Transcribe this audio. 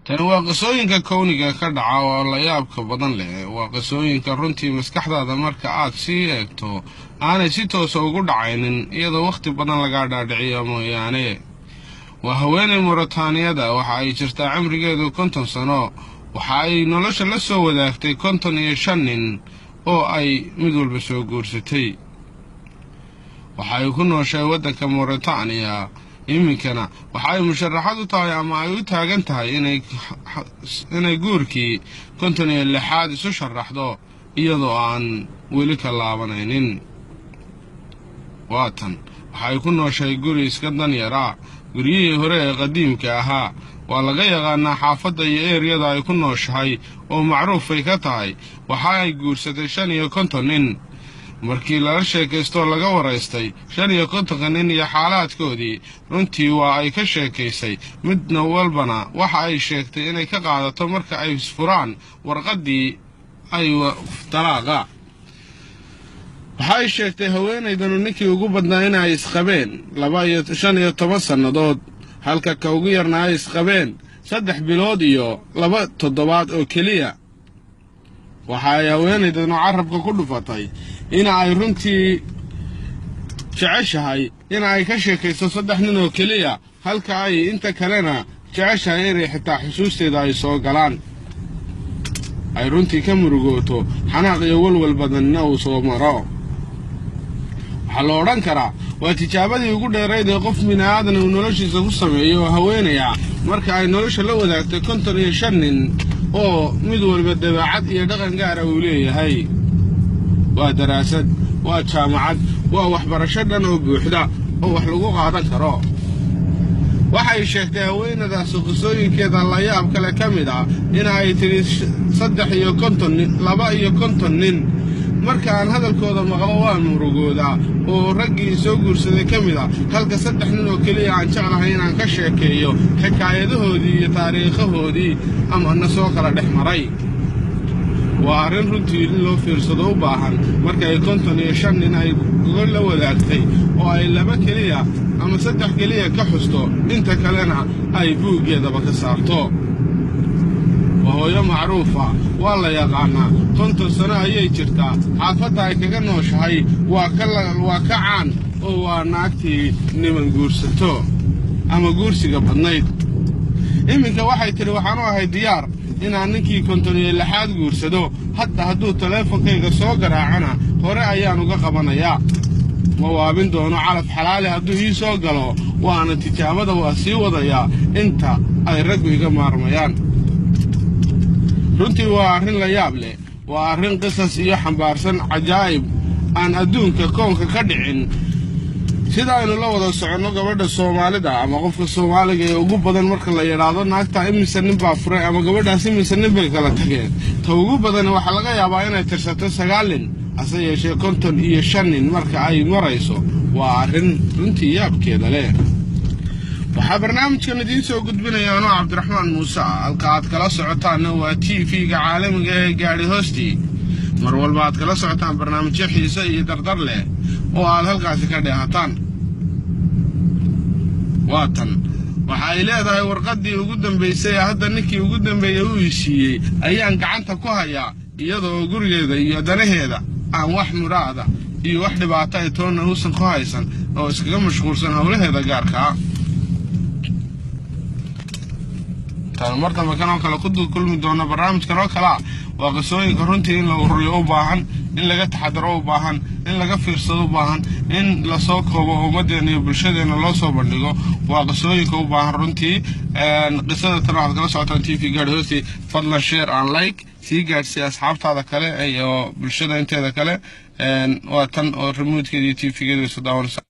tani waa qisooyinka kowniga ka dhaca oo la yaabka badan leh waa qisooyinka runtii maskaxdaada marka aad sii eegto aanay si toos ah ugu dhacaynin iyadoo waqti badan laga dhaadhiciyo mooyaane waa haweeney Mauritaniada waxa ay jirtaa cimrigeedu 50 sano waxa ay nolosha la soo wadaagtay 55 nin oo ay mid walba soo guursatay waxa ay ku nooshay waddanka Mauritania iminkana waxa ay musharaxad u tahay ama ay u taagan tahay inay guurkii 56 isu sharaxdo iyadoo aan weli ka laabanaynin waatan waxa ay ku nooshay guri iska danyar ah guriyihii hore ee qadiimka ahaa waa laga yaqaanaa xaafadda iyo eeriyada ay ku nooshahay oo macruuf ay ka tahay waxa ay guursatay 55 nin markii la sheekaysto laga waraystay 55 nin iyo xaaladkoodii runtii waa ay ka sheekaysay midna walbana waxa ay sheegtay inay ka qaadato marka ay furaan warqadii ay talaaqa waxay sheegtay haweeneydan ninkii ugu badnaa inay isqabeen 15 sannadood halka ka ugu yarna ay isqabeen 3 bilood iyo 2 toddobaad oo kaliya waxa ay haweeneydan carabka ku dhufatay in ay runtii jeceshahay in ay ka sheekayso 3 nin oo kaliya halka ay inta kalena jeceshahay inay xitaa xusuusteeda ay soo galaan ay runtii ka murugooto xanaaq iyo walwal badanna uu soo maro waxa la odhan karaa waa tijaabadii ugu dheerayd ee qof bini'aadan uu noloshiisa ku sameeyo haweenaya marka ay nolosha la wadaagtay 55 nin oo mid walba dabeecad iyo dhaqan gaar ah uu leeyahay waa daraasad waa jaamacad waa waxbarasho dhan oo buuxda oo wax lagu qaadan karo waxay sheegtay haweenadaas qisooyinkeeda la yaab kale ka mid ah in ay tiri 52 nin marka aan hadalkooda maqlo waan murugooda oo raggii soo guursaday ka mid ah halka 3 nin oo kaliya aan jeclahay inaan ka sheekeeyo xikaayadahoodii iyo taariikhahoodii ama na soo kala dhex maray waa arrin runtii loo fiirsado u baahan marka ay 55 nin ay la wadaagtay oo ay 2 kaliya ama 3 kaliya ka xusto inta kalena ay buugeedaba ka saarto وهو معروفة والله يا قانا كنت سنة يجرتا حافظها كجا نوشهاي وكعان وناكتي نمن جورستو أما جورسي قبل نيد إمك واحد تري وحنا هاي ديار إن عنكي كنت لحد جورسدو حتى هدو تلفون كي سوقر عنا هراء أيام وقبنا يا موابين دونه عارف حلالي هدو يسوقلو وأنا تجامد واسي وضيا أنت أي رجل يجمع رميان runtii waa arrin la yaab leh waa arrin qisas iyo xambaarsan cajaa'ib aan adduunka koonka ka dhicin sida aynu la wada socono gabadha Soomaalida ama qofka Soomaaliga ee ugu badan marka la yiraahdo naagta imisa nin baa furay ama gabadhaas imisa nin bay kala tageen ta ugu badan waxa laga yaabaa inay tirsato 9 nin ase yeeshee 55 nin marka ay marayso waa arrin runtii yaabkeeda leh waxaa barnaamijkan idiin soo gudbinaya anoo Cabdiraxmaan Muuse halkaad kala socotaan waa TV-ga caalamiga ee gaari hoostii mar walba aad kala socotaan barnaamijyo xiiso iyo dardar leh oo aad halkaas ka dheehataan waatan waxa ay leedahay warqadii ugu dambeysay hadda ninkii ugu dambeeyay uu siiyay ayaan gacanta ku hayaa iyadoo gurigeeda iyo danaheeda aan wax muraada iyo wax dhibaato ay toona uusan ku haysan oo iskaga mashquulsan hawlaheeda gaarka ah marka ma kana kala ku kulmi doona barnaamijkan oo kala waa qisooyinka runtii in la ururiyo u baahan in laga taxadaro u baahan in laga fiirsado u baahan in la soo koobo ummadeena iyo bulshadeena loo soo bandhigo waa qisooyinka u baahan runtii qisada tan waxaad kala socotaan TV gaari hoostii fadlan share and like sii gaadhsii asxaabtaada kale iyo bulshada inteeda kale waa tan oo remote-keeda iyo TV-geeda soo daawanaysa